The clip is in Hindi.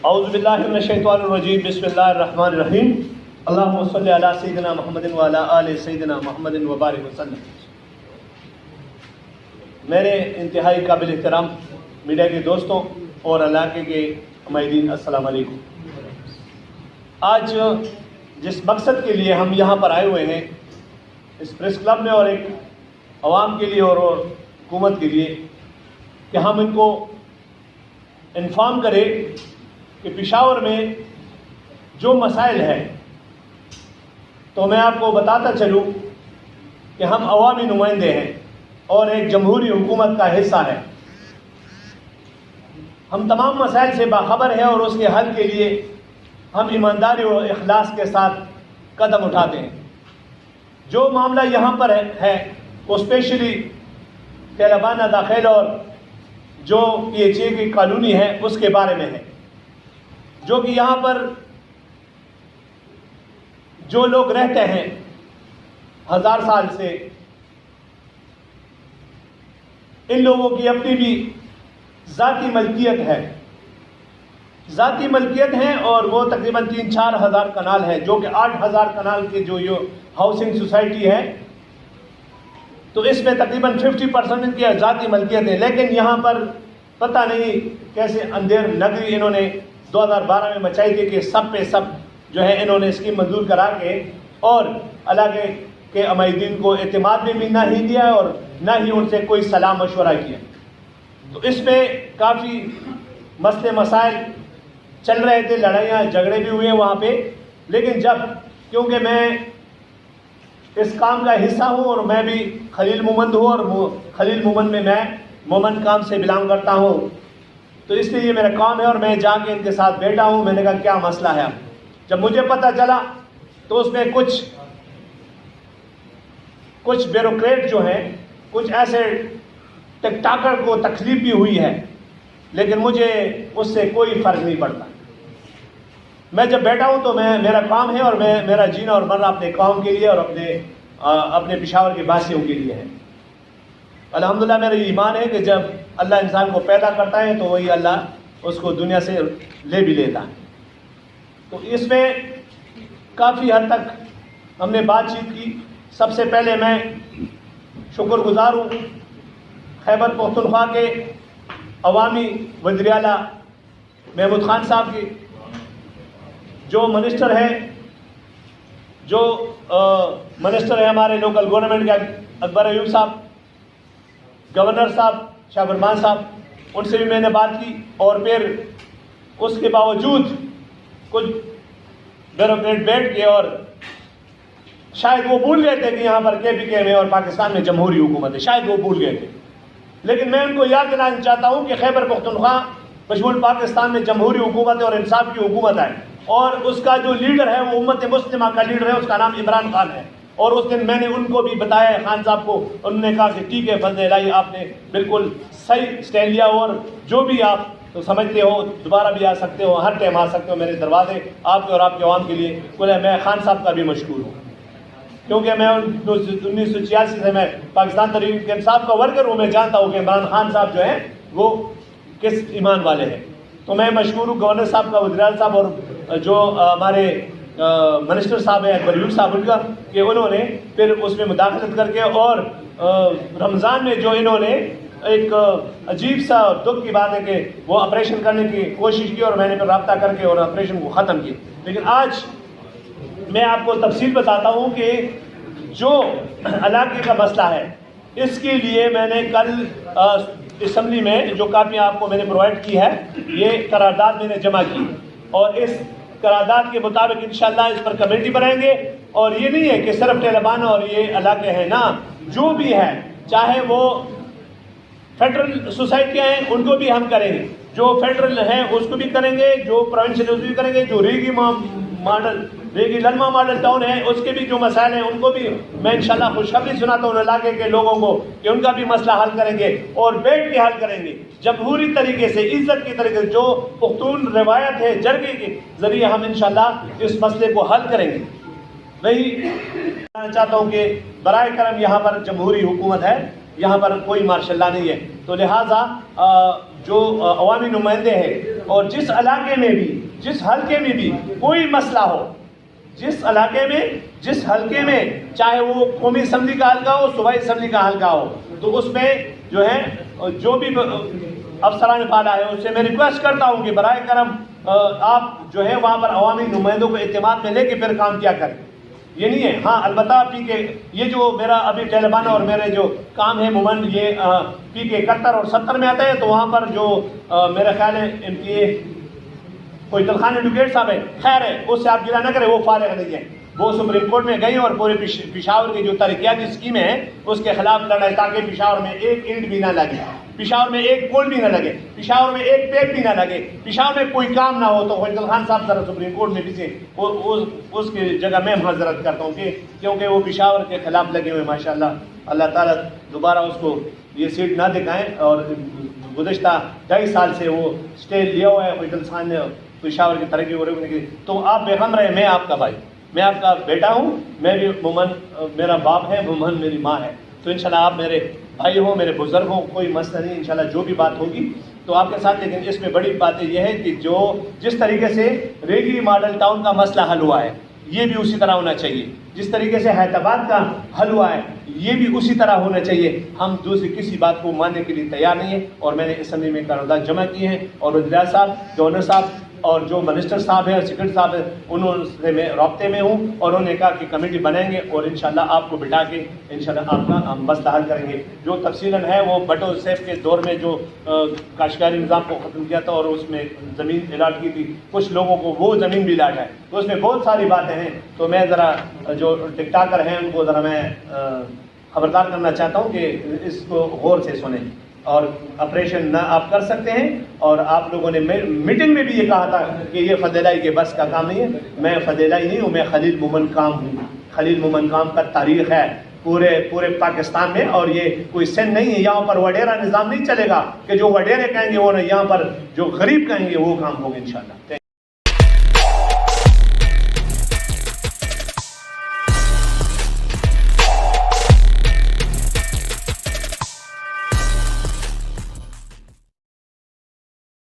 औज़ुबिल्लाहिमिनश्शैतानिर्रजीम बिस्मिल्लाहिर्रहमानिर्रहीम अल्लाहुम्मा सल्लि अला सय्यिदिना मुहम्मदिन व अला आलि सय्यिदिना मुहम्मदिन व बारिक वसल्लम। मेरे इंतहाई काबिल एहतराम मीडिया के दोस्तों और इलाके के मुआहिदीन, अस्सलाम वालेकुम। आज जिस मकसद के लिए हम यहाँ पर आए हुए हैं इस प्रेस क्लब में, और एक आवाम के लिए और हुकूमत के लिए, कि हम इनको इन्फॉर्म करें कि पेशावर में जो मसाइल हैं, तो मैं आपको बताता चलूँ कि हम अवामी नुमाइंदे हैं और एक जमहूरी हुकूमत का हिस्सा है। हम तमाम मसाइल से बाखबर हैं और उसके हल के लिए हम ईमानदारी और इखलास के साथ कदम उठाते हैं। जो मामला यहाँ पर है वो स्पेशली तलबाना दाखिल और जो PHA की कॉलोनी है उसके बारे में है, जो कि यहाँ पर जो लोग रहते हैं 1000 साल से, इन लोगों की अपनी भी ज़ाती मलकियत है और वो तकरीबन 3-4 हज़ार कनाल है, जो कि 8,000 कनाल के जो ये हाउसिंग सोसाइटी है, तो इसमें तकरीबन 50% इनकी ज़ाती मलकियत है। लेकिन यहाँ पर पता नहीं कैसे अंधेर नगरी इन्होंने 2012 में मचाई थी कि सब पे सब जो है इन्होंने स्कीम मंजूर करा के और इलाके के अमायदीन को एतमाद भी ना ही दिया और ना ही उनसे कोई सलाह मशवरा किया। तो इसमें काफ़ी मसले मसाइल चल रहे थे, लड़ाइयाँ झगड़े भी हुए वहाँ पे। लेकिन जब, क्योंकि मैं इस काम का हिस्सा हूँ और मैं भी खलील मोमंद हूँ और खलील मोमंद में मैं मोमंद काम से बिलोंग करता हूँ, तो इसलिए ये मेरा काम है और मैं जाके इनके साथ बैठा हूँ। मैंने कहा क्या मसला है। जब मुझे पता चला तो उसमें कुछ ब्यूरोक्रेट जो हैं, कुछ ऐसे टिकटाकर को तकलीफ भी हुई है, लेकिन मुझे उससे कोई फ़र्क नहीं पड़ता। मैं जब बैठा हूँ तो मेरा काम है और मेरा जीना और मरना अपने काम के लिए और अपने पेशावर के वासियों के लिए है। अल्हम्दुलिल्लाह मेरा ईमान है कि जब अल्लाह इंसान को पैदा करता है तो वही अल्लाह उसको दुनिया से ले भी लेता है। तो इसमें काफ़ी हद तक हमने बातचीत की। सबसे पहले मैं शुक्रगुजार हूँ खैबर पख्तूनख्वा के अवामी वज़ीर आला महमूद खान साहब की, जो मिनिस्टर है हमारे लोकल गवर्नमेंट के अकबर अयूब साहब, गवर्नर साहब शाह फरमान साहब, उनसे भी मैंने बात की। और फिर उसके बावजूद कुछ ब्यूरोक्रेट बैठ के और शायद वो भूल गए थे कि यहाँ पर KPK में और पाकिस्तान में जमहूरी हुकूमत है, शायद वो भूल गए थे। लेकिन मैं उनको याद दिलाना चाहता हूँ कि खैबर पख्तूनख्वा मशमूल पाकिस्तान में जमहूरी हुकूमत है और इंसाफ की हुकूमत है, और उसका जो लीडर है वो उम्मत मुस्लिमा का लीडर है, उसका नाम इमरान खान है। और उस दिन मैंने उनको भी बताया, खान साहब को, उन्होंने कहा कि ठीक है फजल इलाही, आपने बिल्कुल सही स्टैंड लिया और जो भी आप तो समझते हो दोबारा भी आ सकते हो, हर टाइम आ सकते हो, मेरे दरवाजे आपके और आपके अवाम के लिए खुले। मैं खान साहब का भी मशकूर हूँ, क्योंकि मैं 1986 से मैं पाकिस्तान तहरीक इंसाफ का वर्कर हूँ। मैं जानता हूँ कि इमरान खान साहब जो हैं वो किस ईमान वाले हैं। तो मैं मशकूर हूँ गवर्नर साहब का, वज़ीर आला साहब और जो हमारे मिनिस्टर साहब हैं अकबर अयूब साहब उनका, कि उन्होंने फिर उसमें मुदाखलत करके और रमज़ान में जो इन्होंने एक अजीब सा दुख की बात है कि वो ऑपरेशन करने की कोशिश की और मैंने फिर रब्ता करके और ऑपरेशन को ख़त्म किया। लेकिन आज मैं आपको तफसील बताता हूँ कि जो इलाके का मसला है, इसके लिए मैंने कल असम्बली में जो कापियाँ आपको मैंने प्रोवाइड की है, ये करारदाद मैंने जमा की और इस करारदाद के मुताबिक इंशाअल्लाह इस पर कमेटी बनाएंगे। और ये नहीं है कि सिर्फ तालिबान और ये इलाके हैं ना, जो भी है, चाहे वो फेडरल सोसाइटियाँ हैं उनको भी हम करेंगे, जो फेडरल हैं उसको भी करेंगे, जो प्रोविंशियल उसको भी करेंगे, जो रीगी मॉडल रेगी लनमा मॉडल टाउन है, उसके भी जो मसाइल हैं उनको भी मैं इंशाल्लाह खुशखबरी सुनाता हूँ इलाके के लोगों को कि उनका भी मसला हल करेंगे और बैठ के हल करेंगे जमहूरी तरीके से, इज्जत की तरीके से। जो पुख्तून रिवायत है जरगे के जरिए हम इंशाल्लाह इस मसले को हल करेंगे। वही मैं चाहता हूँ कि बराए करम यहाँ पर जमहूरी हुकूमत है, यहाँ पर कोई मार्शल्ला नहीं है, तो लिहाजा जो अवामी नुमाइंदे हैं और जिस इलाके में भी, जिस हल्के में भी कोई मसला हो, जिस इलाके में, जिस हल्के में, चाहे वो कौमी असम्बली का हल्का हो, सूबाई असम्बली का हल्का हो, तो उसमें जो है जो भी अफसरान पाला है उससे मैं रिक्वेस्ट करता हूँ कि बराए करम आप जो है वहाँ पर अवामी नुमाइंदों को एतमाद में लेके फिर काम किया करें। ये नहीं है, हाँ अलबत्ता PK ये जो मेरा अभी तेलबाना और मेरे जो काम है मुमन ये PK 71 और 70 में आता है, तो वहाँ पर जो मेरा ख्याल है MPA कोई तलखान एडवोकेट साहब है, खैर है उससे आप गिला न करें, वो फारिग नहीं है, वो सुप्रीम कोर्ट में गई और पूरे पिशावर की जो तरक्याती स्कीमें हैं उसके खिलाफ लड़ाई ताकि पिशावर में एक ईंट भी ना लगे, पिशावर में एक पोल भी ना लगे, पिशावर में एक पेड़ भी ना लगे, पिशावर में कोई काम ना हो। तो फैसल खान साहब जरा सुप्रीम कोर्ट में भी से उसकी जगह मैं माजरत करता हूँ कि क्योंकि वो पिशावर के खिलाफ लगे हुए माशाल्लाह। अल्लाह ताला दोबारा उसको ये सीट ना दिखाएं और गुज़श्ता 2.5 साल से वो स्टे लिया हुआ है फैसल खान ने पिशावर की तरक्की हो रही। तो आप बेगम रहे, मैं आपका भाई, मैं आपका बेटा हूँ, मैं भी मुमन मेरा बाप है, मुमन मेरी माँ है, तो इंशाल्लाह आप मेरे भाई हो, मेरे बुजुर्ग हो, कोई मसला नहीं, इंशाल्लाह जो भी बात होगी तो आपके साथ। लेकिन इसमें बड़ी बात यह है कि जो जिस तरीके से रेगी मॉडल टाउन का मसला हल हुआ है ये भी उसी तरह होना चाहिए, जिस तरीके से हैदराबाद का हल हुआ है ये भी उसी तरह होना चाहिए। हम दूसरी किसी बात को मानने के लिए तैयार नहीं है और मैंने असम्बली में करारदाद जमा किए हैं और वज़ीर साहब, गवर्नर साहब और जो मिनिस्टर साहब हैं, सेक्रेटरी साहब हैं, उन्होंने मैं रब्ते में हूँ और उन्होंने कहा कि कमेटी बनाएंगे और इंशाल्लाह आपको बिठा के इंशाल्लाह आपका हम मसला हल करेंगे। जो तफसीलन है वो भट्टो सैफ के दौर में जो काश्तकारी निज़ाम को ख़त्म किया था और उसमें ज़मीन अलाट की थी, कुछ लोगों को वो ज़मीन भी अलाट है, तो उसमें बहुत सारी बातें हैं। तो मैं ज़रा जो टिकटाकर हैं उनको ज़रा मैं खबरदार करना चाहता हूँ कि इसको गौर से सुने और ऑपरेशन ना आप कर सकते हैं। और आप लोगों ने मीटिंग में भी ये कहा था कि ये फदेलाई के बस का काम नहीं है। मैं फदेलाई नहीं हूँ, मैं खलील मोमन काम हूँ। खलील मोमन काम का तारीख है पूरे पाकिस्तान में और ये कोई सिंध नहीं है। यहाँ पर वडेरा निज़ाम नहीं चलेगा कि जो वडेरे कहेंगे वो, यहाँ पर जो गरीब कहेंगे वो काम होगा इंशाल्लाह।